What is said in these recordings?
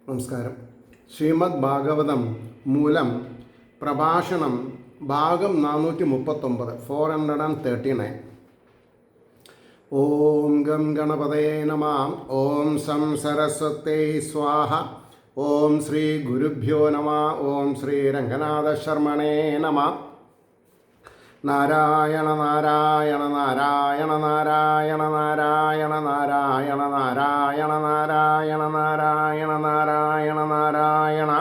നമസ്കാരം. ശ്രീമദ് ഭാഗവതം മൂലം പ്രഭാഷണം ഭാഗം 439 439. ഓം ഗം ഗണപതയേ നമഃ. ഓം സം സരസ്വതേ സ്വാഹ. ഓം ശ്രീ ഗുരുഭ്യോ നമഃ. ഓം ശ്രീ രംഗനാഥ ശർമ്മണേ നമഃ. നാരായണ നാരായണ നാരായണ നാരായണ നാരായണ നാരായണ നാരായണ നാരായണ നാരായണ നാരായണ നാരായണ.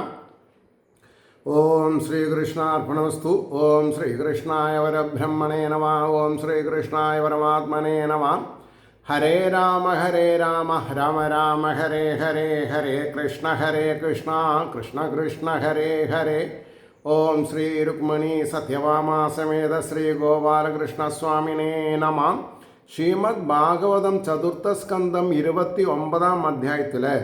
ഓം ശ്രീകൃഷ്ണാർപ്പണമസ്തു. ഓം ശ്രീകൃഷ്ണായ പരബ്രഹ്മണേ നമഃ. ഓം ശ്രീകൃഷ്ണായ പരമാത്മനേ നമഃ. ഹരേ രാമ രാമ രാമ ഹരേ ഹരേ, ഹരേ കൃഷ്ണ കൃഷ്ണ കൃഷ്ണ ഹരേ ഹരേ. ഓം ശ്രീ രുക്മിണി സത്യഭാമാ സമേത ശ്രീ ഗോപാലകൃഷ്ണസ്വാമിനേ നമഃ. ശ്രീമദ് ഭാഗവതം ചതുർത്ഥ സ്കന്ധം 29-ാം അധ്യായത്തിലെ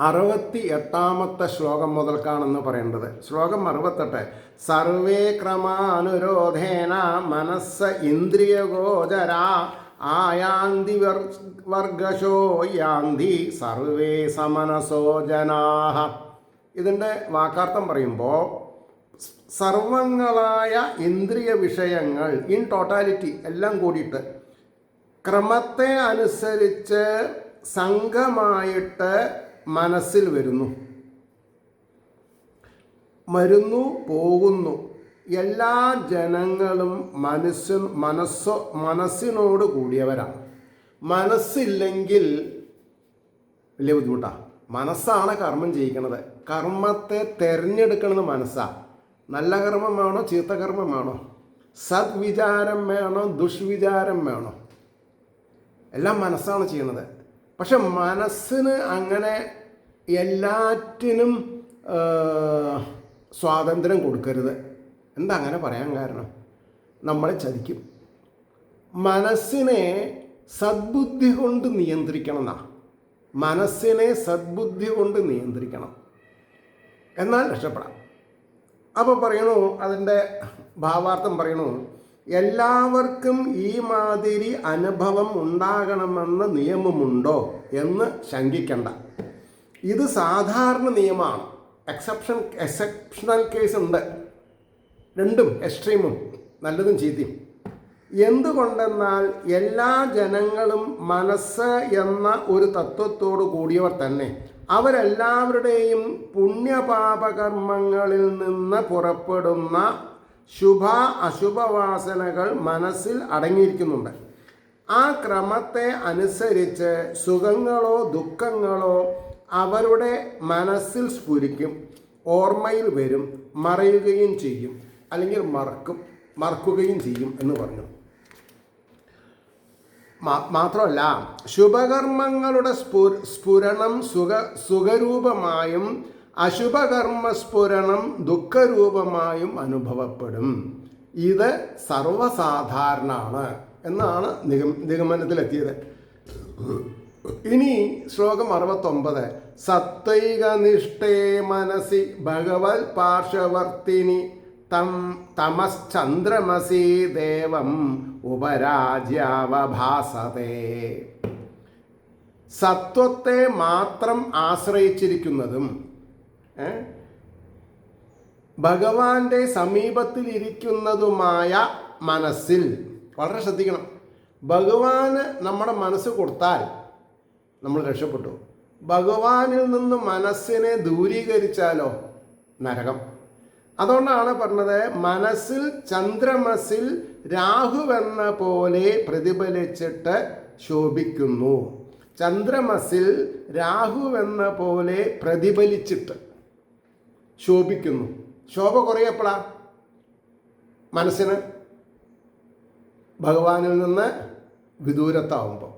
68-ാമത്തെ ശ്ലോകം മുതൽക്കാണെന്ന് പറയേണ്ടത്. ശ്ലോകം 68. സർവേ ക്രമാനുരോധേന മനസ്സ ഇന്ദ്രിയഗോചര ആയാന്തി വർഗശോ യാന്തി സർവേ സമനസോ ജനാഹ. ഇതിൻ്റെ വാക്കാർത്ഥം പറയുമ്പോൾ സർവങ്ങളായ ഇന്ദ്രിയ വിഷയങ്ങൾ ഇൻ ടോട്ടാലിറ്റി എല്ലാം കൂടിയിട്ട് ക്രമത്തെ അനുസരിച്ച് സംഘമായിട്ട് മനസ്സിൽ വരുന്നു പോകുന്നു. എല്ലാ ജനങ്ങളും മനസ്സിനോട് കൂടിയവരാണ്. മനസ്സില്ലെങ്കിൽ വലിയ ബുദ്ധിമുട്ടാണ്. മനസ്സാണ് കർമ്മം ചെയ്യിക്കുന്നത്. കർമ്മത്തെ തിരഞ്ഞെടുക്കുന്നത് മനസ്സാണ്. നല്ല കർമ്മം വേണോ ചീത്ത കർമ്മം വേണോ, സദ്വിചാരം വേണോ ദുഷ്വിചാരം വേണോ, എല്ലാം മനസ്സാണ് ചെയ്യുന്നത്. പക്ഷെ മനസ്സിന് അങ്ങനെ എല്ലാറ്റിനും സ്വാതന്ത്ര്യം കൊടുക്കരുത്. എന്താ അങ്ങനെ പറയാൻ കാരണം? നമ്മളെ ചതിക്കും. മനസ്സിനെ സദ്ബുദ്ധി കൊണ്ട് നിയന്ത്രിക്കണം എന്നാ. മനസ്സിനെ സദ്ബുദ്ധി കൊണ്ട് നിയന്ത്രിക്കണം, എന്നാൽ രക്ഷപ്പെടാം. അപ്പോൾ പറയണു, അതിൻ്റെ ഭാവാർത്ഥം പറയണു, എല്ലാവർക്കും ഈ മാതിരി അനുഭവം ഉണ്ടാകണമെന്ന് നിയമമുണ്ടോ എന്ന് ശങ്കിക്കണ്ട. ഇത് സാധാരണ നിയമമാണ്. എക്സെപ്ഷണൽ കേസ് ഉണ്ട്. രണ്ടും എക്സ്ട്രീമും, നല്ലതും ചീത്തയും. എന്തുകൊണ്ടെന്നാൽ എല്ലാ ജനങ്ങളും മനസ്സ് എന്ന ഒരു തത്വത്തോടു കൂടിയവർ തന്നെ. അവരെല്ലാവരുടെയും പുണ്യപാപകർമ്മങ്ങളിൽ നിന്ന് പുറപ്പെടുന്ന ശുഭ അശുഭവാസനകൾ മനസ്സിൽ അടങ്ങിയിരിക്കുന്നുണ്ട്. ആ ക്രമത്തെ അനുസരിച്ച് സുഖങ്ങളോ ദുഃഖങ്ങളോ അവരുടെ മനസ്സിൽ സ്ഫുരിക്കും, ഓർമ്മയിൽ വരും, മറയുകയും ചെയ്യും, അല്ലെങ്കിൽ മറക്കുകയും ചെയ്യും എന്ന് പറഞ്ഞു. മാത്രമല്ല, ശുഭകർമ്മങ്ങളുടെ സ്ഫുരണം സുഖരൂപമായും അശുഭകർമ്മ സ്ഫുരണം ദുഃഖരൂപമായും അനുഭവപ്പെടും. ഇത് സർവസാധാരണമാണ് എന്നാണ് നിഗമനത്തിലെത്തിയത്. ഇനി ശ്ലോകം 69. സത്വൈക നിഷ്ഠേ മനസി ഭഗവത് പാർശ്വവർത്തിനി തമശ്ചന്ദ്രമസി ദേവം ഉപരാജ്യാവഭാസതേ. സത്വത്തെ മാത്രം ആശ്രയിച്ചിരിക്കുന്നതും ഭഗവാന്റെ സമീപത്തിലിരിക്കുന്നതുമായ മനസ്സിൽ വളരെ ശ്രദ്ധിക്കണം. ഭഗവാന് നമ്മുടെ മനസ്സ് കൊടുത്താൽ നമ്മൾ രക്ഷപ്പെട്ടു. ഭഗവാനിൽ നിന്ന് മനസ്സിനെ ദൂരീകരിച്ചാലോ നരകം. അതുകൊണ്ടാണ് പറഞ്ഞത്, മനസ്സിൽ ചന്ദ്രമസിൽ രാഹുവെന്ന പോലെ പ്രതിഫലിച്ചിട്ട് ശോഭിക്കുന്നു. ചന്ദ്രമസിൽ രാഹുവെന്ന പോലെ പ്രതിഫലിച്ചിട്ട് ശോഭിക്കുന്നു. ശോഭ കുറയപ്പെടാ മനസ്സിന് ഭഗവാനിൽ നിന്ന് വിദൂരത്താവുമ്പോൾ.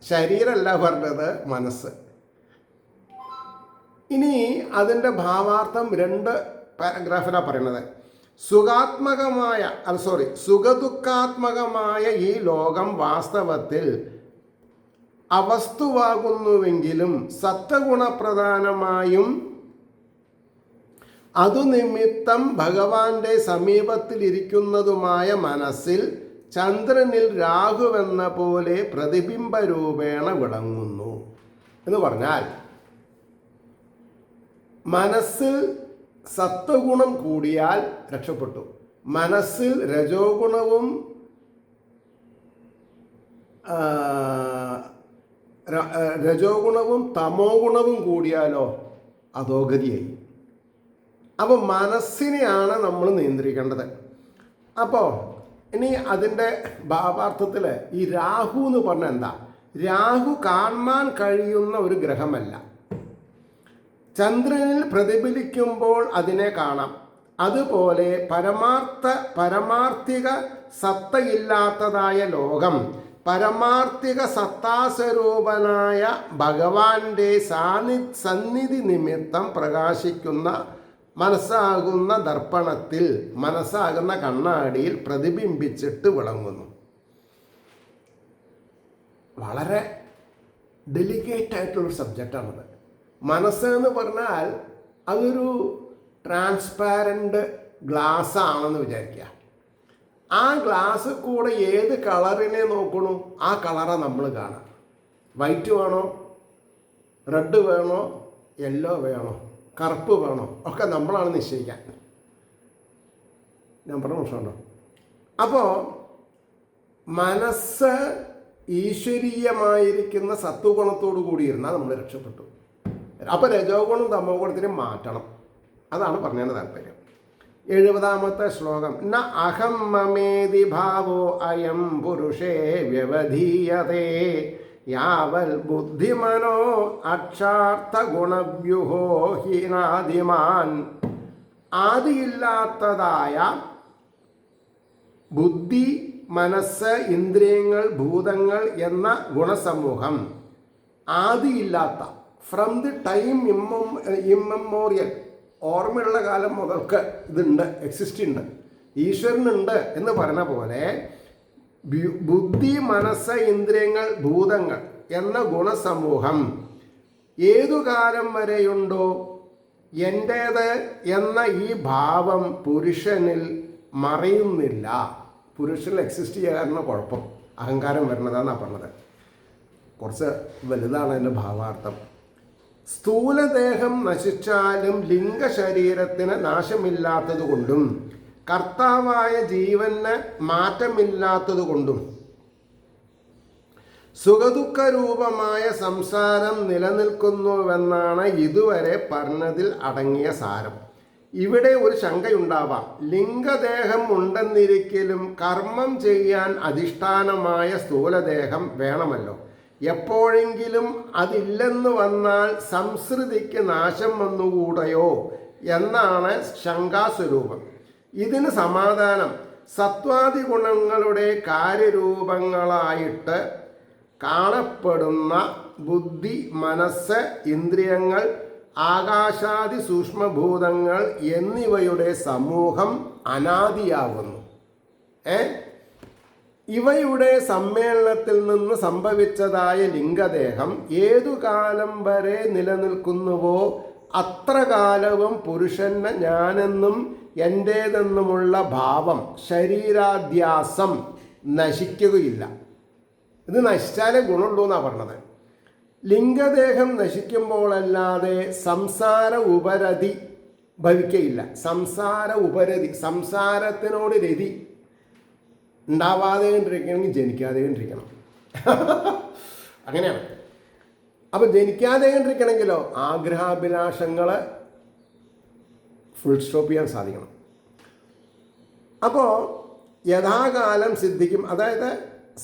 ശരീരമല്ല പറഞ്ഞത്, മനസ്സ്. ഇനി അതിൻ്റെ ഭാവാർത്ഥം 2 പാരഗ്രാഫിലാണ് പറയുന്നത്. സുഖദുഃഖാത്മകമായ ഈ ലോകം വാസ്തവത്തിൽ അവസ്തുവാകുന്നുവെങ്കിലും സത്വഗുണപ്രധാനമായും അതുനിമിത്തം ഭഗവാന്റെ സമീപത്തിലിരിക്കുന്നതുമായ മനസ്സിൽ ചന്ദ്രനിൽ രാഹുവെന്ന പോലെ പ്രതിബിംബരൂപേണ വിളങ്ങുന്നു എന്ന് പറഞ്ഞാൽ മനസ്സിൽ സത്വഗുണം കൂടിയാൽ രക്ഷപ്പെട്ടു. മനസ്സിൽ രജോഗുണവും തമോ ഗുണവും കൂടിയാലോ അധോഗതിയായി. അപ്പോൾ മനസ്സിനെയാണ് നമ്മൾ നിയന്ത്രിക്കേണ്ടത്. അപ്പോൾ ഇനി അതിൻ്റെ ഭാവാർത്ഥത്തിൽ ഈ രാഹു എന്ന് പറഞ്ഞാൽ എന്താ? രാഹു കാണാൻ കഴിയുന്ന ഒരു ഗ്രഹമല്ല. ചന്ദ്രനിൽ പ്രതിഫലിക്കുമ്പോൾ അതിനെ കാണാം. അതുപോലെ പരമാർത്ഥിക സത്തയില്ലാത്തതായ ലോകം പരമാർത്ഥിക സത്താസ്വരൂപനായ ഭഗവാന്റെ സന്നിധി നിമിത്തം പ്രകാശിക്കുന്ന മനസ്സാകുന്ന ദർപ്പണത്തിൽ, മനസ്സാകുന്ന കണ്ണാടിയിൽ പ്രതിബിംബിച്ചിട്ട് വിളങ്ങുന്നു. വളരെ ഡെലിക്കേറ്റ് ആയിട്ടുള്ളൊരു സബ്ജക്റ്റാണത്. മനസ്സ് എന്ന് പറഞ്ഞാൽ അതൊരു ട്രാൻസ്പാരൻ്റ് ഗ്ലാസ് ആണെന്ന് വിചാരിക്കുക. ആ ഗ്ലാസ് കൂടെ ഏത് കളറിനെ നോക്കണു, ആ കളറാണ് നമ്മൾ കാണാം. വൈറ്റ് വേണോ, റെഡ് വേണോ, യെല്ലോ വേണോ, കറുപ്പ് വേണോ, ഒക്കെ നമ്മളാണ് നിശ്ചയിക്കാൻ. ഞാൻ പറഞ്ഞ പ്രശ്നമുണ്ടോ? അപ്പോൾ മനസ്സ് ഈശ്വരീയമായിരിക്കുന്ന സത്വഗുണത്തോടു കൂടിയിരുന്നാൽ നമ്മൾ രക്ഷപ്പെട്ടു. അപ്പോൾ രജോ ഗുണം തമോ ഗുണത്തിനെ മാറ്റണം. അതാണ് പറഞ്ഞതിൻ്റെ താല്പര്യം. 70-ാമത്തെ ശ്ലോകം. ന അഹം മമേതി ഭാവോ അയം പുരുഷേ വ്യവധീയതേ യാവൽ ബുദ്ധിമനോ അക്ഷാർത്ഥ ഗുണവ്യൂഹോ ഹീനാദിമാൻ. ആദിയില്ലാത്തതായ ബുദ്ധി, മനസ്സ്, ഇന്ദ്രിയങ്ങൾ, ഭൂതങ്ങൾ എന്ന ഗുണസമൂഹം, ആദിയില്ലാത്ത, ഫ്രം ദി ടൈം ഇമ്മമോറിയൽ, ഓർമ്മയുള്ള കാലം മുതൽക്ക് ഇതുണ്ട്, എക്സിസ്റ്റ് ഉണ്ട്, ഈശ്വരനുണ്ട് എന്ന് പറഞ്ഞ പോലെ ബുദ്ധി, മനസ്സ്, ഇന്ദ്രിയങ്ങൾ, ഭൂതങ്ങൾ എന്ന ഗുണസമൂഹം ഏതു കാലം വരെയുണ്ടോ എൻ്റേത് എന്ന ഈ ഭാവം പുരുഷനിൽ മറയുന്നില്ല. പുരുഷനിൽ എക്സിസ്റ്റ് ചെയ്യാറുള്ള കുഴപ്പം അഹങ്കാരം വരുന്നതാണെന്നാണ് പറഞ്ഞത്. കുറച്ച് വലുതാണ് അതിൻ്റെ ഭാവാർത്ഥം. സ്ഥൂലദേഹം നശിച്ചാലും ലിംഗശരീരത്തിന് നാശമില്ലാത്തത് കൊണ്ടും കർത്താവായ ജീവന് മാറ്റമില്ലാത്തതുകൊണ്ടും സുഖദുഃഖരൂപമായ സംസാരം നിലനിൽക്കുന്നുവെന്നാണ് ഇതുവരെ പറഞ്ഞതിൽ അടങ്ങിയ സാരം. ഇവിടെ ഒരു ശങ്കയുണ്ടാവാം. ലിംഗദേഹം ഉണ്ടെന്നിരിക്കലും കർമ്മം ചെയ്യാൻ അധിഷ്ഠാനമായ സ്ഥൂലദേഹം വേണമല്ലോ. എപ്പോഴെങ്കിലും അതില്ലെന്ന് വന്നാൽ സംസൃതിക്ക് നാശം വന്നുകൂടയോ എന്നാണ് ശങ്കാസ്വരൂപം. ഇതിന് സമാധാനം സത്വാദി ഗുണങ്ങളുടെ കാര്യരൂപങ്ങളായിട്ട് കാണപ്പെടുന്ന ബുദ്ധി, മനസ്സ്, ഇന്ദ്രിയങ്ങൾ, ആകാശാദി സൂക്ഷ്മഭൂതങ്ങൾ എന്നിവയുടെ സമൂഹം അനാദിയാകുന്നു. ഇവയുടെ സമ്മേളനത്തിൽ നിന്ന് സംഭവിച്ചതായ ലിംഗദേഹം ഏതു കാലം വരെ നിലനിൽക്കുന്നുവോ അത്ര കാലവും പുരുഷന് ഞാനെന്നും എൻ്റേതെന്നുമുള്ള ഭാവം, ശരീരാധ്യാസം നശിക്കുകയില്ല. ഇത് നശിച്ചാലേ ഗുണമുള്ളൂ എന്നാണ് പറഞ്ഞത്. ലിംഗദേഹം നശിക്കുമ്പോഴല്ലാതെ സംസാര ഉപരതി ഭവിക്കയില്ല. സംസാര ഉപരതി, സംസാരത്തിനോട് രതി ഉണ്ടാവാതെ കണ്ടിരിക്കണമെങ്കിൽ ജനിക്കാതെ കണ്ടിരിക്കണം. അങ്ങനെയാണ്. അപ്പം ജനിക്കാതെ കണ്ടിരിക്കണമെങ്കിലോ ആഗ്രഹാഭിലാഷങ്ങൾ ഫുൾ സ്റ്റോപ്പ് ചെയ്യാൻ സാധിക്കണം. അപ്പോൾ യഥാകാലം സിദ്ധിക്കും. അതായത്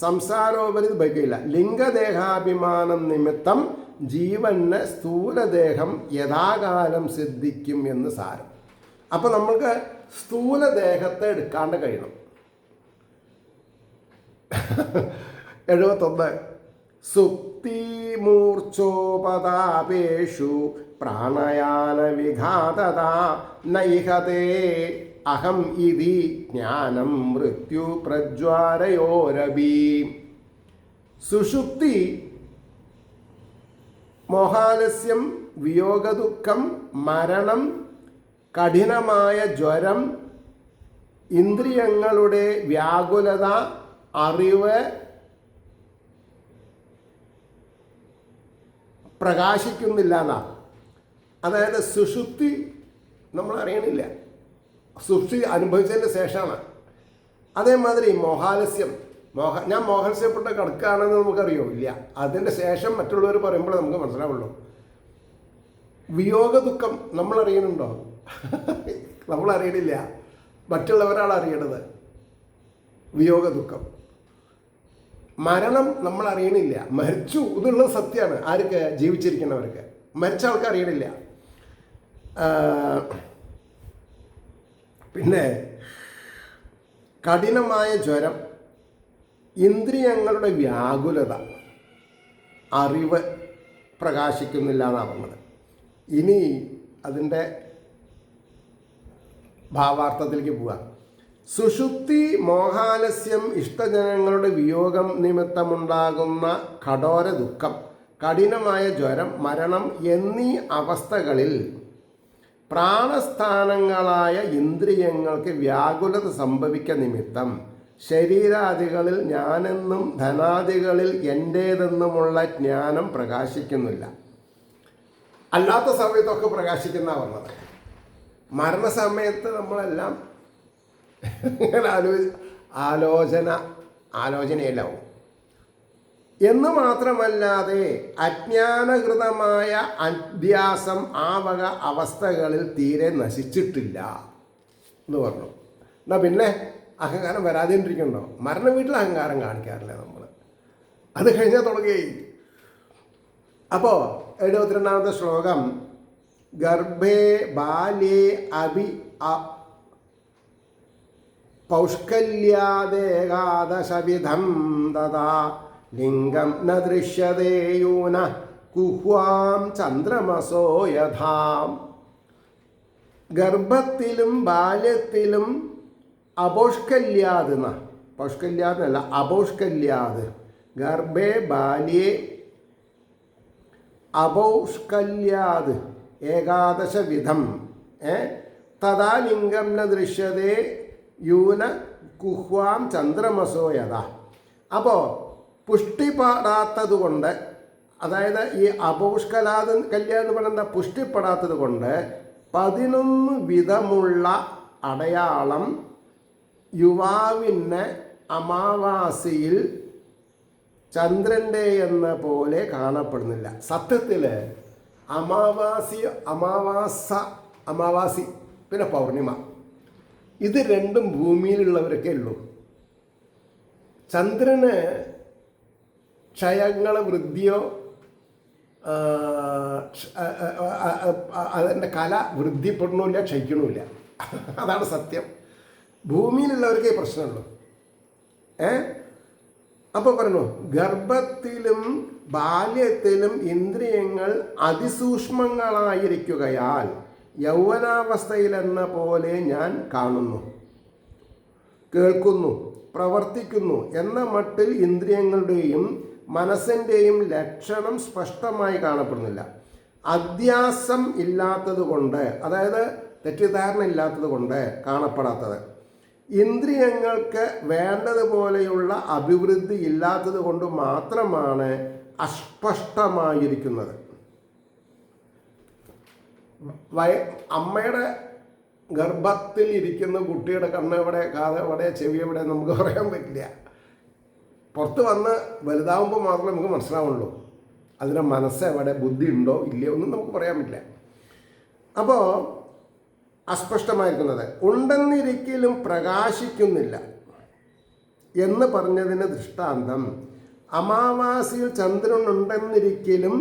സംസാരോപരി ഭവിക്കില്ല. ലിംഗദേഹാഭിമാനം നിമിത്തം ജീവന് സ്ഥൂലദേഹം യഥാകാലം സിദ്ധിക്കും എന്ന് സാരം. അപ്പോൾ നമ്മൾക്ക് സ്ഥൂലദേഹത്തെ എടുക്കാണ്ട് കഴിയണം. 71. സുപ്തിമൂർച്ഛോപതാപേഷു പ്രാണയാന വിഘാതത നൈഹതേ അഹം ഇതി ജ്ഞാനം മൃത്യു പ്രജ്വാരയോരപി. സുഷുപ്തി മോഹാലസ്യം, വിയോഗദുഃഖം, മരണം, കഠിനമായ ജ്വരം, ഇന്ദ്രിയങ്ങളുടെ വ്യാകുലത, അറിവ് പ്രകാശിക്കുന്നില്ല എന്നാണ്. അതായത് സുഷുപ്തി നമ്മൾ അറിയണില്ല, സുഷുപ്തി അനുഭവിച്ചതിന് ശേഷമാണ്. അതേമാതിരി മോഹാലസ്യം, ഞാൻ മോഹാലസ്യപ്പെട്ട് കിടക്കുകയാണെന്ന് നമുക്കറിയോ? ഇല്ല. അതിൻ്റെ ശേഷം മറ്റുള്ളവർ പറയുമ്പോൾ നമുക്ക് മനസ്സിലാവുള്ളൂ. വിയോഗ ദുഃഖം നമ്മൾ അറിയണുണ്ടോ? നമ്മൾ അറിയണില്ല, മറ്റുള്ളവരാണ് അറിയണത്. വിയോഗ ദുഃഖം. മരണം നമ്മൾ അറിയണില്ല, മരിച്ചു എന്നുള്ളത് സത്യമാണ്. ആർക്ക്? ജീവിച്ചിരിക്കുന്നവർക്ക്. മരിച്ച ആൾക്ക് അറിയണില്ല. പിന്നെ കഠിനമായ ജ്വരം, ഇന്ദ്രിയങ്ങളുടെ വ്യാകുലത, അറിവ് പ്രകാശിക്കുന്നില്ല എന്നാണ് പറഞ്ഞത്. ഇനി അതിൻ്റെ ഭാവാർത്ഥത്തിലേക്ക് പോവാം. സുഷുപ്തി, മോഹാലസ്യം, ഇഷ്ടജനങ്ങളുടെ വിയോഗം നിമിത്തമുണ്ടാകുന്ന കഠോര ദുഃഖം, കഠിനമായ ജ്വരം, മരണം എന്നീ അവസ്ഥകളിൽ പ്രാണസ്ഥാനങ്ങളായ ഇന്ദ്രിയങ്ങൾക്ക് വ്യാകുലത സംഭവിക്ക നിമിത്തം ശരീരാദികളിൽ ഞാനെന്നും ധനാദികളിൽ എൻ്റേതെന്നുമുള്ള ജ്ഞാനം പ്രകാശിക്കുന്നില്ല. അല്ലാത്ത സമയത്തൊക്കെ പ്രകാശിക്കുന്ന പറഞ്ഞത്. മരണസമയത്ത് നമ്മളെല്ലാം ആലോചനയിലാവും എന്ന് മാത്രമല്ലാതെ അജ്ഞാനകൃതമായ അഭ്യാസം ആ വക അവസ്ഥകളിൽ തീരെ നശിച്ചിട്ടില്ല എന്ന് പറഞ്ഞു. എന്നാ പിന്നെ അഹങ്കാരം വരാതിരിക്കണ്ടോ? മരണ വീട്ടിൽ അഹങ്കാരം കാണിക്കാറില്ല നമ്മൾ. അത് കഴിഞ്ഞാൽ തുടങ്ങുകയും. അപ്പോൾ 72ാമത്തെ ശ്ലോകം, ഗർഭേ ബാല്യേ അഭി പൗഷ്കല്യാദേകാദശവിധം തഥാ ലിംഗം ന ദൃശ്യതേ യൂന കുഹ്വാം ചന്ദ്രമസോ യഥാം. ഗർഭത്തിലും ബാല്യത്തിലും അപൗഷ്കല്യാത്, പൗഷ്കല്യാത് അല്ല, അപൗഷ്കല്യാത്. ഗർഭേ ബാല്യേ അപൗഷ്കല്യാത് ഏകാദശവിധം തഥാ ലിംഗം ന ദൃശ്യതേ യൂന കുഹ്വാം ചന്ദ്രമസോ യഥാ. അപ്പോൾ പുഷ്ടിപ്പെടാത്തത് കൊണ്ട്, അതായത് ഈ അപൗഷ്കലാത് കല്യാണം എന്ന് പറയുന്ന പുഷ്ടിപ്പെടാത്തത് കൊണ്ട് 11 വിധമുള്ള അടയാളം യുവാവിന് അമാവാസിയിൽ ചന്ദ്രൻ്റെ എന്ന പോലെ കാണപ്പെടുന്നില്ല. സത്യത്തിൽ അമാവാസി പിന്നെ പൗർണിമ, ഇത് രണ്ടും ഭൂമിയിലുള്ളവരൊക്കെ ഉള്ളൂ. ചന്ദ്രന് ക്ഷയങ്ങൾ വൃദ്ധിയോ അതിൻ്റെ കല വൃദ്ധിപ്പെടണമില്ല, ക്ഷയിക്കണമില്ല. അതാണ് സത്യം. ഭൂമിയിലുള്ളവർക്കേ പ്രശ്നമുള്ളൂ. അപ്പോൾ പറഞ്ഞു, ഗർഭത്തിലും ബാല്യത്തിലും ഇന്ദ്രിയങ്ങൾ അതിസൂക്ഷ്മങ്ങളായിരിക്കുകയാൽ യൗവനാവസ്ഥയിലെന്ന പോലെ ഞാൻ കാണുന്നു, കേൾക്കുന്നു, പ്രവർത്തിക്കുന്നു എന്ന മട്ടിൽ ഇന്ദ്രിയങ്ങളുടെയും മനസ്സിൻ്റെയും ലക്ഷണം സ്പഷ്ടമായി കാണപ്പെടുന്നില്ല. അധ്യാസം ഇല്ലാത്തത് കൊണ്ട്, അതായത് തെറ്റിദ്ധാരണ ഇല്ലാത്തത് കൊണ്ട് കാണപ്പെടാത്തത്. ഇന്ദ്രിയങ്ങൾക്ക് വേണ്ടതുപോലെയുള്ള അഭിവൃദ്ധി ഇല്ലാത്തത് കൊണ്ട് മാത്രമാണ് അസ്പഷ്ടമായിരിക്കുന്നത്. അമ്മയുടെ ഗർഭത്തിൽ ഇരിക്കുന്ന കുട്ടിയുടെ കണ്ണ് എവിടെ, കാത് എവിടെ, ചെവി എവിടെ നമുക്ക് പറയാൻ പറ്റില്ല. പുറത്ത് വന്ന് വലുതാവുമ്പോൾ മാത്രമേ നമുക്ക് മനസ്സിലാവുള്ളൂ അതിൻ്റെ മനസ്സ് എവിടെ, ബുദ്ധി ഉണ്ടോ ഇല്ലയോ ഒന്നും നമുക്ക് പറയാൻ പറ്റില്ല. അപ്പോൾ അസ്പഷ്ടമായിരിക്കുന്നത്, ഉണ്ടെന്നിരിക്കലും പ്രകാശിക്കുന്നില്ല എന്ന് പറഞ്ഞതിന് ദൃഷ്ടാന്തം അമാവാസിയിൽ ചന്ദ്രൻ ഉണ്ടെന്നിരിക്കലും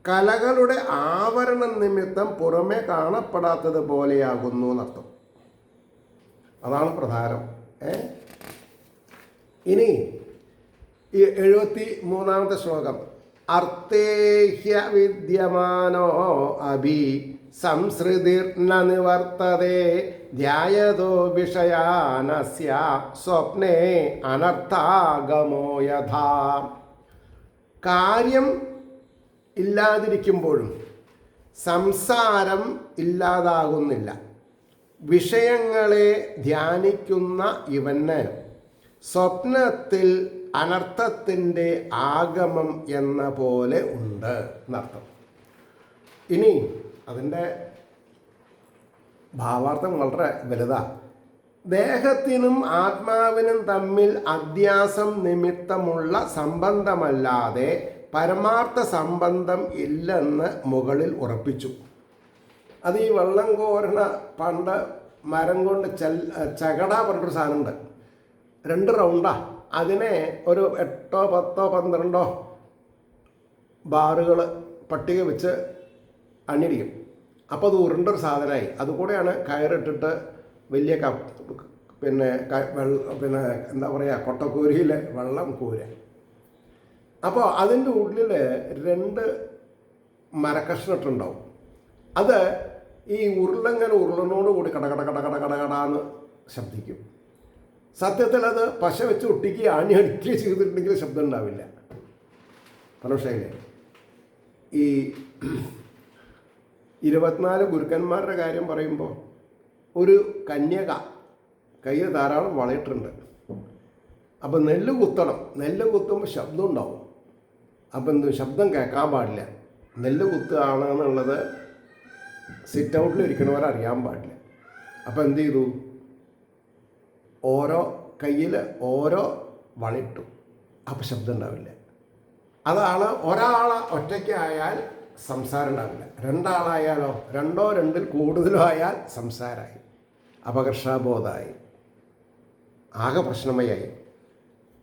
കലകളുടെ ആവരണം നിമിത്തം പുറമെ കാണപ്പെടാത്തത് പോലെയാകുന്നു എന്നർത്ഥം. അതാണ് പ്രധാനം. ഇനി ഈ 73ാമത്തെ ശ്ലോകം, അർത്ഥേഹ്യ വിദ്യമാനോ അഭി സംസൃതിർന നിവർത്തതേ ധ്യായതോ വിഷയാനസ്യ സ്വപ്നേ അനർത്ഥാഗമോ യഥാ. കാര്യം ഇല്ലാതിരിക്കുമ്പോഴും സംസാരം ഇല്ലാതാകുന്നില്ല. വിഷയങ്ങളെ ധ്യാനിക്കുന്ന ഇവന് സ്വപ്നത്തിൽ അനർത്ഥത്തിൻ്റെ ആഗമം എന്ന പോലെ ഉണ്ട് എന്നർത്ഥം. ഇനി അതിൻ്റെ ഭാവാർത്ഥം വളരെ വലുതാണ്. ദേഹത്തിനും ആത്മാവിനും തമ്മിൽ അധ്യാസം നിമിത്തമുള്ള സംബന്ധമല്ലാതെ പരമാർത്ഥ സംബന്ധം ഇല്ലെന്ന് മുകളിൽ ഉറപ്പിച്ചു. അത് ഈ വെള്ളം കോരണ പണ്ട് മരം കൊണ്ട് ചകട പറഞ്ഞൊരു സാധനമുണ്ട്, 2 റൗണ്ടാണ്. അതിനെ ഒരു 8, 10, 12 ബാറുകൾ പട്ടിക വെച്ച് അണിയിടിക്കും. അപ്പോൾ അത് ഉരുണ്ടൊരു സാധനമായി. അതുകൂടെയാണ് കയറിട്ടിട്ട് വലിയ പിന്നെ എന്താ പറയുക, കൊട്ടക്കൂരിയിലെ വെള്ളം കൂര. അപ്പോൾ അതിൻ്റെ ഉള്ളിൽ 2 മരക്കഷ്ണിട്ടുണ്ടാവും. അത് ഈ ഉരുളനോട് കൂടി കടകടാന്ന് ശബ്ദിക്കും. സത്യത്തിൽ അത് പശ വെച്ച് ഒട്ടിക്കുകയോ ആണി അടിക്കുകയോ ചെയ്തിട്ടുണ്ടെങ്കിൽ ശബ്ദം ഉണ്ടാവില്ല. പക്ഷേ ഈ 24 ഗുരുക്കന്മാരുടെ കാര്യം പറയുമ്പോൾ ഒരു കന്യക കയ്യിൽ ധാരാളം വളയിട്ടുണ്ട്. അപ്പം നെല്ല് കുത്തണം. നെല്ല് കുത്തുമ്പോൾ ശബ്ദം ഉണ്ടാവും. അപ്പം ശബ്ദം കേൾക്കാൻ പാടില്ല. നെല്ല് കുത്തുകയാണെന്നുള്ളത് സിറ്റ് ഔട്ടിൽ ഇരിക്കണവരറിയാൻ പാടില്ല. അപ്പം എന്ത് ചെയ്തു, ഓരോ കയ്യിൽ ഓരോ വളയിട്ടു. അപ്പം ശബ്ദം ഉണ്ടാവില്ല. അതാണ് ഒരാളെ ഒറ്റയ്ക്കായാൽ സംസാരം ഉണ്ടാവില്ല. 2 ആളായാലോ 2 2 കൂടുതലോ ആയാൽ സംസാരമായി, അപകർഷാബോധമായി, ആകെ പ്രശ്നമയായി.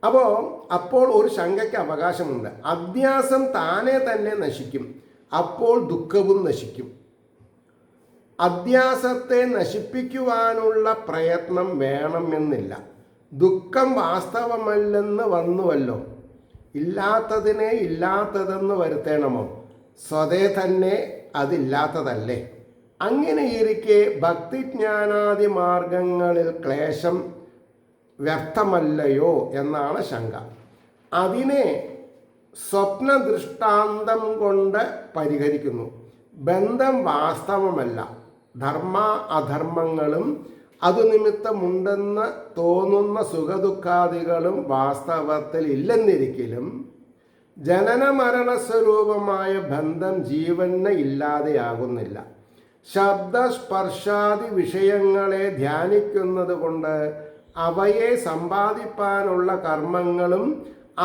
അപ്പോൾ ഒരു ശങ്കയ്ക്ക് അവകാശമുണ്ട്. അധ്യാസം താനെ തന്നെ നശിക്കും, അപ്പോൾ ദുഃഖവും നശിക്കും. അധ്യാസത്തെ നശിപ്പിക്കുവാനുള്ള പ്രയത്നം വേണമെന്നില്ല. ദുഃഖം വാസ്തവമല്ലെന്ന് വന്നുവല്ലോ. ഇല്ലാത്തതിനെ ഇല്ലാത്തതെന്ന് വരുത്തണമോ? സ്വതേ തന്നെ അതില്ലാത്തതല്ലേ? അങ്ങനെയിരിക്കെ ഭക്തിജ്ഞാനാദി മാർഗങ്ങളിൽ ക്ലേശം വ്യർത്ഥമല്ലയോ എന്നാണ് ശങ്ക. അതിനെ സ്വപ്നദൃഷ്ടാന്തം കൊണ്ട് പരിഹരിക്കുന്നു. ബന്ധം വാസ്തവമല്ല. ധർമ്മ അധർമ്മങ്ങളും അതുനിമിത്തമുണ്ടെന്ന് തോന്നുന്ന സുഖദുഃഖാദികളും വാസ്തവത്തിൽ ഇല്ലെന്നിരിക്കലും ജനന മരണസ്വരൂപമായ ബന്ധം ജീവന് ഇല്ലാതെയാകുന്നില്ല. ശബ്ദസ്പർശാദി വിഷയങ്ങളെ ധ്യാനിക്കുന്നത് കൊണ്ട് അവയെ സമ്പാദിപ്പാനുള്ള കർമ്മങ്ങളും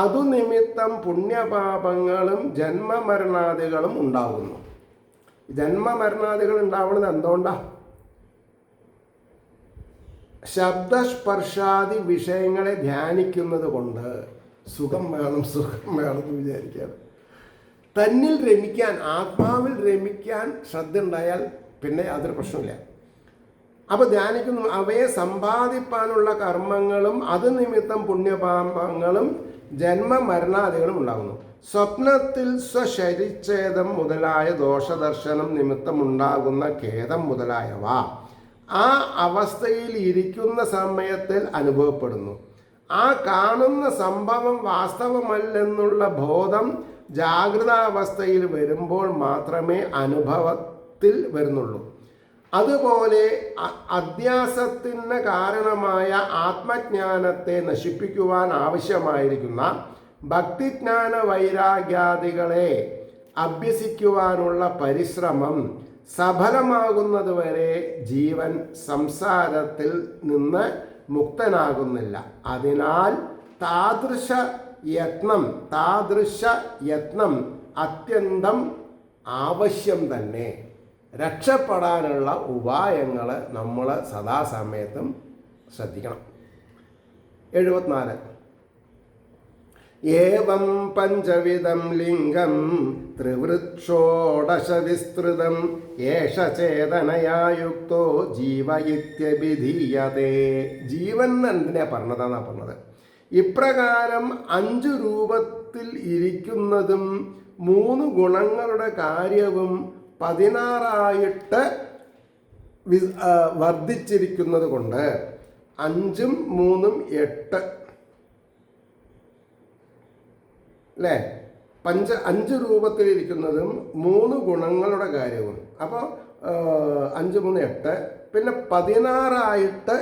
അതുനിമിത്തം പുണ്യപാപങ്ങളും ജന്മമരണാദികളും ഉണ്ടാകുന്നു. ജന്മമരണാദികൾ ഉണ്ടാവുന്നത് എന്തുകൊണ്ടാണ്? ശബ്ദസ്പർശാദി വിഷയങ്ങളെ ധ്യാനിക്കുന്നത് കൊണ്ട്. സുഖം വേണം എന്ന് വിചാരിക്കുകയാണ്. തന്നിൽ രമിക്കാൻ, ആത്മാവിൽ രമിക്കാൻ ശ്രദ്ധ ഉണ്ടായാൽ പിന്നെ അതൊരു പ്രശ്നമില്ല. അപ്പോൾ ധ്യാനിക്കുന്നു. അവയെ സമ്പാദിപ്പാനുള്ള കർമ്മങ്ങളും അത് നിമിത്തം പുണ്യപാപങ്ങളും ജന്മമരണാദികളും ഉണ്ടാകുന്നു. സ്വപ്നത്തിൽ സ്വശരിച്ഛേദം മുതലായ ദോഷദർശനം നിമിത്തമുണ്ടാകുന്ന ഖേദം മുതലായവ ആ അവസ്ഥയിൽ ഇരിക്കുന്ന സമയത്തിൽ അനുഭവപ്പെടുന്നു. ആ കാണുന്ന സംഭവം വാസ്തവമല്ലെന്നുള്ള ബോധം ജാഗ്രതാവസ്ഥയിൽ വരുമ്പോൾ മാത്രമേ അനുഭവത്തിൽ വരുന്നുള്ളൂ. അതുപോലെ അധ്യാസത്തിന് കാരണമായ ആത്മജ്ഞാനത്തെ നശിപ്പിക്കുവാൻ ആവശ്യമായിരിക്കുന്ന ഭക്തിജ്ഞാന വൈരാഗ്യാദികളെ അഭ്യസിക്കുവാനുള്ള പരിശ്രമം സഫലമാകുന്നതുവരെ ജീവൻ സംസാരത്തിൽ നിന്ന് മുക്തനാകുന്നില്ല. അതിനാൽ താദൃശ യത്നം അത്യന്തം ആവശ്യം തന്നെ. രക്ഷപ്പെടാനുള്ള ഉപായങ്ങൾ നമ്മൾ സദാസമയത്തും ശ്രദ്ധിക്കണം. 74 ഏവം പഞ്ചവിധം ലിംഗം ത്രിവൃക്ഷോഡശ വിസ്തൃതം ഏഷ ചേതനയായുക്തോ ജീവ ഇത്യഭിധീയതേ. ജീവൻ എന്തിനാ പറഞ്ഞത്? ഇപ്രകാരം 5 രൂപത്തിൽ ഇരിക്കുന്നതും 3 ഗുണങ്ങളുടെ കാര്യവും 16 വർദ്ധിച്ചിരിക്കുന്നത് കൊണ്ട് 5 3 8 അല്ലേ? 5 രൂപത്തിലിരിക്കുന്നതും 3 ഗുണങ്ങളുടെ കാര്യവും. അപ്പോൾ 5 3 8, പിന്നെ 16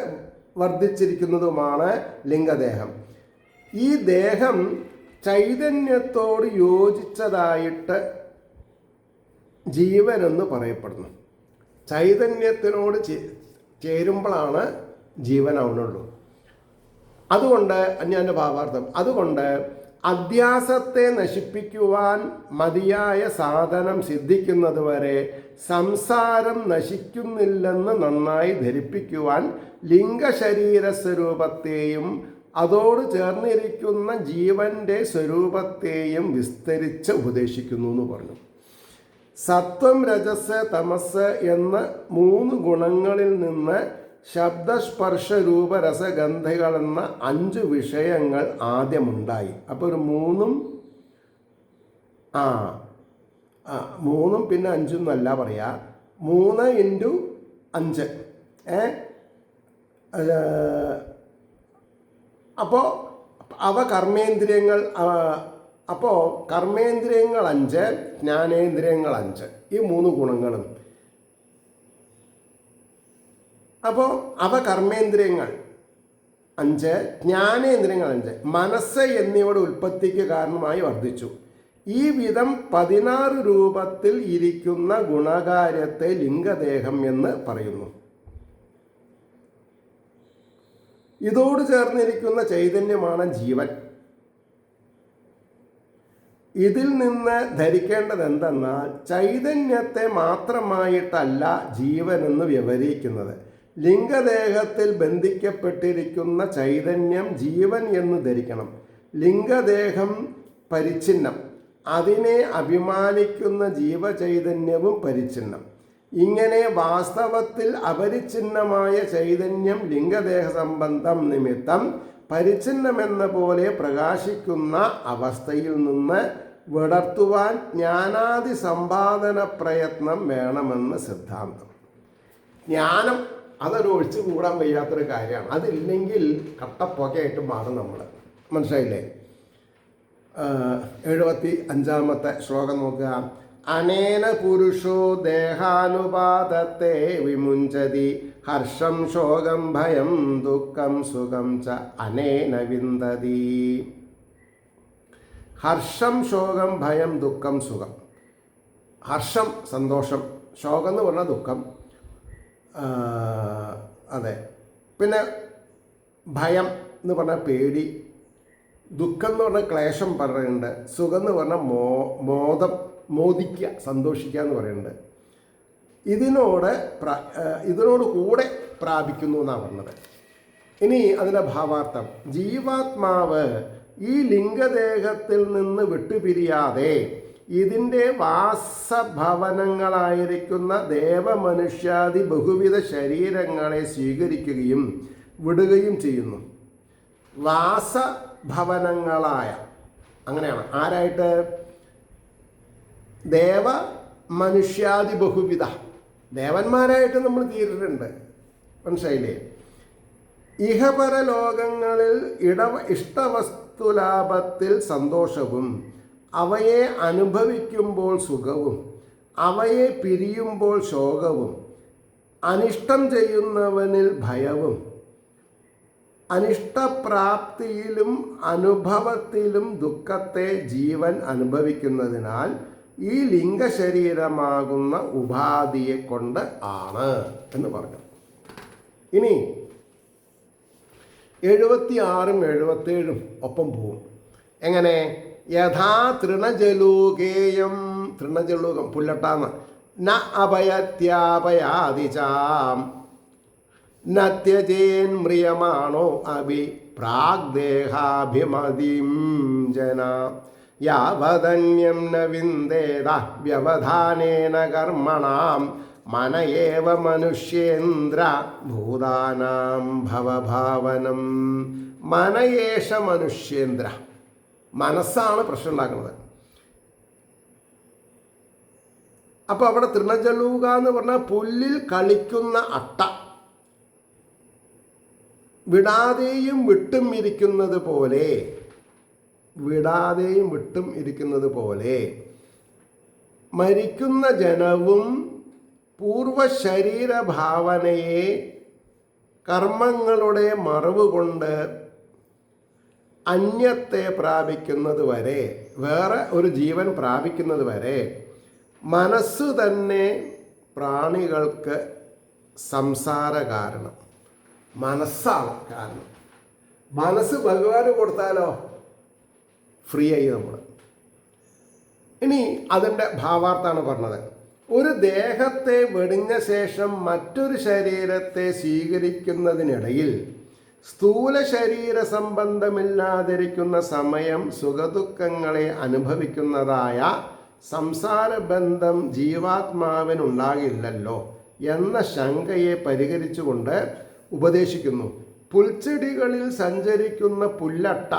വർദ്ധിച്ചിരിക്കുന്നതുമാണ് ലിംഗദേഹം. ഈ ദേഹം ചൈതന്യത്തോട് യോജിച്ചതായിട്ട് ജീവനെന്ന് പറയപ്പെടുന്നു. ചൈതന്യത്തിനോട് ചേരുമ്പോഴാണ് ജീവനാവുന്നുള്ളൂ. അതുകൊണ്ട് ഞാൻ ഭാവാർത്ഥം, അതുകൊണ്ട് അധ്യാസത്തെ നശിപ്പിക്കുവാൻ മതിയായ സാധനം സിദ്ധിക്കുന്നതുവരെ സംസാരം നശിക്കുന്നില്ലെന്ന് നന്നായി ധരിപ്പിക്കുവാൻ ലിംഗശരീര സ്വരൂപത്തെയും അതോട് ചേർന്നിരിക്കുന്ന ജീവന്റെ സ്വരൂപത്തെയും വിസ്തരിച്ച് ഉപദേശിക്കുന്നു എന്ന് പറഞ്ഞു. സത്വം, രജസ്, തമസ് എന്ന 3 ഗുണങ്ങളിൽ നിന്ന് ശബ്ദസ്പർശ രൂപരസഗന്ധകൾ എന്ന 5 വിഷയങ്ങൾ ആദ്യമുണ്ടായി. അപ്പോൾ ഒരു 3ഉം പിന്നെ 5 എന്നല്ല പറയാ, 3 × 5. അപ്പോൾ അവ കർമ്മേന്ദ്രിയങ്ങൾ. അപ്പോൾ കർമ്മേന്ദ്രിയങ്ങൾ 5, ജ്ഞാനേന്ദ്രിയങ്ങൾ 5, ഈ 3 ഗുണങ്ങളും. അപ്പോൾ അവ കർമ്മേന്ദ്രിയങ്ങൾ 5, ജ്ഞാനേന്ദ്രിയങ്ങൾ 5, മനസ്സ് എന്നിവയുടെ ഉൽപ്പത്തിക്ക് കാരണമായി വർദ്ധിച്ചു. ഈ വിധം 16 രൂപത്തിൽ ഇരിക്കുന്ന ഗുണകാര്യത്തെ ലിംഗദേഹം എന്ന് പറയുന്നു. ഇതോട് ചേർന്നിരിക്കുന്ന ചൈതന്യമാണ് ജീവൻ. ഇതിൽ നിന്ന് ധരിക്കേണ്ടത് എന്തെന്നാൽ ചൈതന്യത്തെ മാത്രമായിട്ടല്ല ജീവനെന്ന് വിവരിക്കുന്നത്. ലിംഗദേഹത്തിൽ ബന്ധിക്കപ്പെട്ടിരിക്കുന്ന ചൈതന്യം ജീവൻ എന്ന് ധരിക്കണം. ലിംഗദേഹം പരിച്ഛിന്നം, അതിനെ അഭിമാനിക്കുന്ന ജീവചൈതന്യവും പരിച്ഛിന്നം. ഇങ്ങനെ വാസ്തവത്തിൽ അപരിച്ഛിന്നമായ ചൈതന്യം ലിംഗദേഹ സംബന്ധം നിമിത്തം പരിച്ഛിന്നമെന്ന പോലെ പ്രകാശിക്കുന്ന അവസ്ഥയിൽ നിന്ന് വിടർത്തുവാൻ ജ്ഞാനാദി സമ്പാദന പ്രയത്നം വേണമെന്ന് സിദ്ധാന്തം. ജ്ഞാനം അതൊരു ഒഴിച്ചു കൂടാൻ വയ്യാത്തൊരു കാര്യമാണ്. അതില്ലെങ്കിൽ കട്ടപ്പുകയായിട്ട് മാറും നമ്മൾ. മനസ്സിലായില്ലേ? 75-ാമത്തെ ശ്ലോകം നോക്കുക. അനേന പുരുഷോ ദേഹാനുപാദത്തെ വിമുഞ്ചതി ഹർഷം ശോകം ഭയം ദുഃഖം സുഖം ച അനേന വിന്ദതി. ഹർഷം ശോകം ഭയം ദുഃഖം സുഖം. ഹർഷം സന്തോഷം, ശോകം എന്ന് പറഞ്ഞാൽ ദുഃഖം. അതെ. പിന്നെ ഭയം എന്ന് പറഞ്ഞാൽ പേടി, ദുഃഖം എന്ന് പറഞ്ഞാൽ ക്ലേശം പറയുന്നുണ്ട്, സുഖം എന്ന് പറഞ്ഞാൽ മോദം, മോദിക്കുക, സന്തോഷിക്കുക എന്ന് പറയുന്നുണ്ട്. ഇതിനോട് കൂടെ പ്രാപിക്കുന്നു എന്നാണ് പറഞ്ഞത്. ഇനി അതിൻ്റെ ഭാവാർത്ഥം, ജീവാത്മാവ് ഈ ലിംഗദേഹത്തിൽ നിന്ന് വിട്ടുപിരിയാതെ ഇതിൻ്റെ വാസഭവനങ്ങളായിരിക്കുന്ന ദേവമനുഷ്യാദി ബഹുവിധ ശരീരങ്ങളെ സ്വീകരിക്കുകയും വിടുകയും ചെയ്യുന്നു. വാസഭവനങ്ങളായ, അങ്ങനെയാണ്, ആരായിട്ട്? ദേവ മനുഷ്യാദി ബഹുവിധ, ദേവന്മാരായിട്ട് നമ്മൾ തീർന്നിട്ടുണ്ട്. മനസ്സിലായില്ലേ? ഇഹപരലോകങ്ങളിൽ ഇഷ്ടവസ്തുലാഭത്തിൽ സന്തോഷവും അവയെ അനുഭവിക്കുമ്പോൾ സുഖവും അവയെ പിരിയുമ്പോൾ ശോകവും അനിഷ്ടം ചെയ്യുന്നവനിൽ ഭയവും അനിഷ്ടപ്രാപ്തിയിലും അനുഭവത്തിലും ദുഃഖത്തെ ജീവൻ അനുഭവിക്കുന്നതിനാൽ ഈ ലിംഗശരീരമാകുന്ന ഉപാധിയെ കൊണ്ട് ആണ് എന്ന് പറഞ്ഞു. ഇനി 76ഉം 77ഉം ഒപ്പം പോവും. എങ്ങനെ? യഥാ തൃണജലൂകേയം, തൃണജലൂകം പുല്ലട്ടാന്ന്, ന അഭയത്യാപയാദിചാം നത്യജേൻ മ്രിയമാണോ അഭി പ്രാഗ്ദേഹാഭിമതിം ജന യാവദന്യം ന വിന്ദേത വ്യവധാനേന കർമ്മണാം മനയേവ മനുഷ്യേന്ദ്ര ഭൂതാനാം ഭവഭാവനം. മനയേഷ മനുഷ്യേന്ദ്ര, മനസ്സാണ് പ്രശ്നം ഉണ്ടാക്കുന്നത്. അപ്പോൾ അവിടെ തൃണജലൂക എന്ന് പറഞ്ഞാൽ പുല്ലിൽ കളിക്കുന്ന അട്ട, വിടാതെയും വിട്ടും ഇരിക്കുന്നത് പോലെ, വിടാതെയും വിട്ടും ഇരിക്കുന്നത് പോലെ മരിക്കുന്ന ജനവും പൂർവശരീരഭാവനയെ കർമ്മങ്ങളുടെ മറവ് കൊണ്ട് അന്യത്തെ പ്രാപിക്കുന്നത് വരെ, വേറെ ഒരു ജീവൻ പ്രാപിക്കുന്നത് വരെ മനസ്സ് തന്നെ പ്രാണികൾക്ക് സംസാര കാരണം. മനസ്സാണ് കാരണം. മനസ്സ് ഭഗവാന് കൊടുത്താലോ ഫ്രീ ആയി നമ്മൾ. ഇനി അതിൻ്റെ ഭാവാർത്ഥാണ് പറഞ്ഞത്. ഒരു ദേഹത്തെ വെടിഞ്ഞ ശേഷം മറ്റൊരു ശരീരത്തെ സ്വീകരിക്കുന്നതിനിടയിൽ സ്ഥൂല ശരീര സംബന്ധമില്ലാതിരിക്കുന്ന സമയം സുഖദുഃഖങ്ങളെ അനുഭവിക്കുന്നതായ സംസാരബന്ധം ജീവാത്മാവിനുണ്ടാകില്ലല്ലോ എന്ന ശങ്കയെ പരിഹരിച്ചുകൊണ്ട് ഉപദേശിക്കുന്നു. പുൽച്ചെടികളിൽ സഞ്ചരിക്കുന്ന പുല്ലട്ട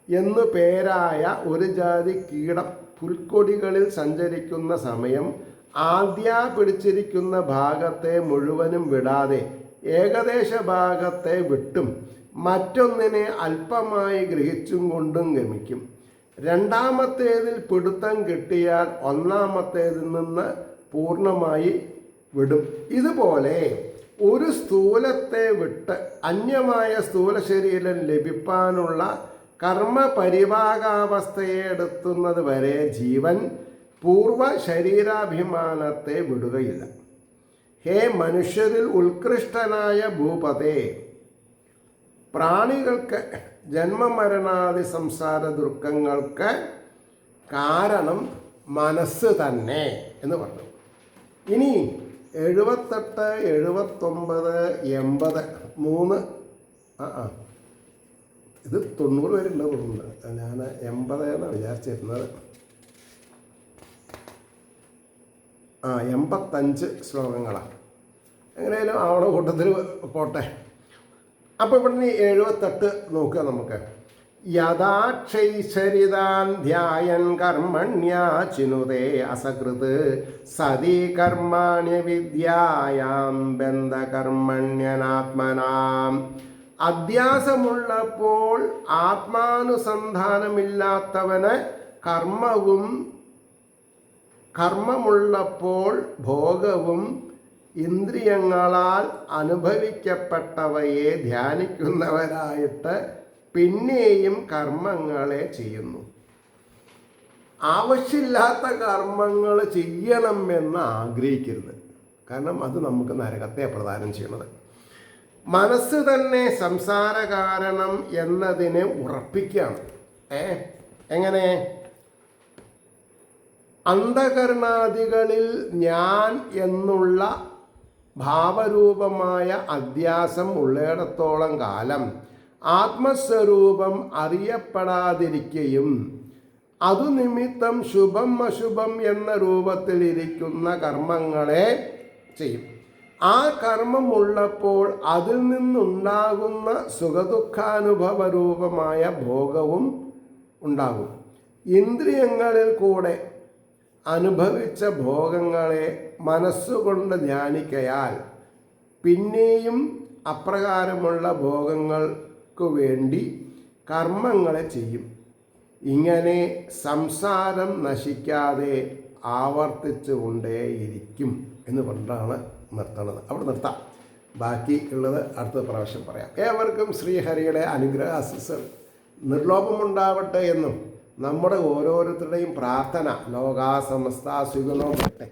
എന്നു പേരായ ഒരു ജാതി കീടം പുൽക്കൊടികളിൽ സഞ്ചരിക്കുന്ന സമയം പിടിച്ചിരിക്കുന്ന ഭാഗത്തെ മുഴുവനും വിടാതെ ഏകദേശ ഭാഗത്തെ വിട്ടും മറ്റൊന്നിനെ അല്പമായി ഗ്രഹിച്ചും കൊണ്ടും ഗമിക്കും. രണ്ടാമത്തേതിൽ പിടുത്തം കിട്ടിയാൽ ഒന്നാമത്തേതിൽ നിന്ന് പൂർണ്ണമായി വിടും. ഇതുപോലെ ഒരു സ്ഥൂലത്തെ വിട്ട് അന്യമായ സ്ഥൂല ശരീരം ലഭിക്കാനുള്ള കർമ്മപരിഭാഗാവസ്ഥയെ എടുത്തുന്നത് വരെ ജീവൻ പൂർവ ശരീരാഭിമാനത്തെ വിടുകയില്ല. ഹേ മനുഷ്യരിൽ ഉത്കൃഷ്ടനായ ഭൂപതേ, പ്രാണികൾക്ക് ജന്മമരണാദി സംസാര ദുഃഖങ്ങൾക്ക് കാരണം മനസ്സ് തന്നെ എന്ന് പറഞ്ഞു. ഇനി 78, 79, 80 3 ഇത് 90 പേരുണ്ട് തോന്നുന്നുണ്ട്. ഞാൻ 80 എന്നാണ് വിചാരിച്ചിരുന്നത്. 85 ശ്ലോകങ്ങളാണ്. എങ്ങനെയാലും അവിടെ കൂട്ടത്തിൽ പോട്ടെ. അപ്പോൾ ഇവിടെ 78 നോക്കുക നമുക്ക്. യഥാക്ഷൈശ്വരിതാൻ ധ്യായൻ കർമ്മണ്യാ ചിനുതേ അസകൃത് സതി കർമാണ്യ വിദ്യായാം ബന്ധകർമ്മണ്യനാത്മനാം. അധ്യാസമുള്ളപ്പോൾ ആത്മാനുസന്ധാനമില്ലാത്തവന് കർമ്മമുള്ളപ്പോൾ ഭോഗവും ഇന്ദ്രിയങ്ങളാൽ അനുഭവിക്കപ്പെട്ടവയെ ധ്യാനിക്കുന്നവരായിട്ട് പിന്നെയും കർമ്മങ്ങളെ ചെയ്യുന്നു. ആവശ്യമില്ലാത്ത കർമ്മങ്ങൾ ചെയ്യണമെന്ന് ആഗ്രഹിക്കരുത്. കാരണം അത് നമുക്ക് നരകത്തെ പ്രദാനം ചെയ്യുന്നത്. മനസ്സ് തന്നെ സംസാര കാരണം എന്നതിനെ ഉറപ്പിക്കുകയാണ്. എങ്ങനെ? അന്ധകരണാദികളിൽ ഞാൻ എന്നുള്ള ഭാവരൂപമായ അധ്യാസം ഉള്ളിടത്തോളം കാലം ആത്മസ്വരൂപം അറിയപ്പെടാതിരിക്കുകയും അതു നിമിത്തം ശുഭം അശുഭം എന്ന രൂപത്തിലിരിക്കുന്ന കർമ്മങ്ങളെ ചെയ്യും. ആ കർമ്മമുള്ളപ്പോൾ അതിൽ നിന്നുണ്ടാകുന്ന സുഖദുഃഖാനുഭവ രൂപമായ ഭോഗവും ഉണ്ടാകും. ഇന്ദ്രിയങ്ങളിൽ കൂടെ അനുഭവിച്ച ഭോഗങ്ങളെ മനസ്സുകൊണ്ട് ധ്യാനിക്കയാൽ പിന്നെയും അപ്രകാരമുള്ള ഭോഗങ്ങൾക്കു വേണ്ടി കർമ്മങ്ങളെ ചെയ്യും. ഇങ്ങനെ സംസാരം നശിക്കാതെ ആവർത്തിച്ചു കൊണ്ടേയിരിക്കും എന്ന് പറഞ്ഞാണ് നിർത്തണത്. അവിടെ നിർത്താം. ബാക്കി ഉള്ളത് അടുത്ത പ്രാവശ്യം പറയാം. ഏവർക്കും ശ്രീഹരിയുടെ അനുഗ്രഹ ആശംസകൾ നിർലോഭമുണ്ടാവട്ടെ എന്നും നമ്മുടെ ഓരോരുത്തരുടെയും പ്രാർത്ഥന ലോകാ സമസ്ത സുഖനോ വരട്ടെ.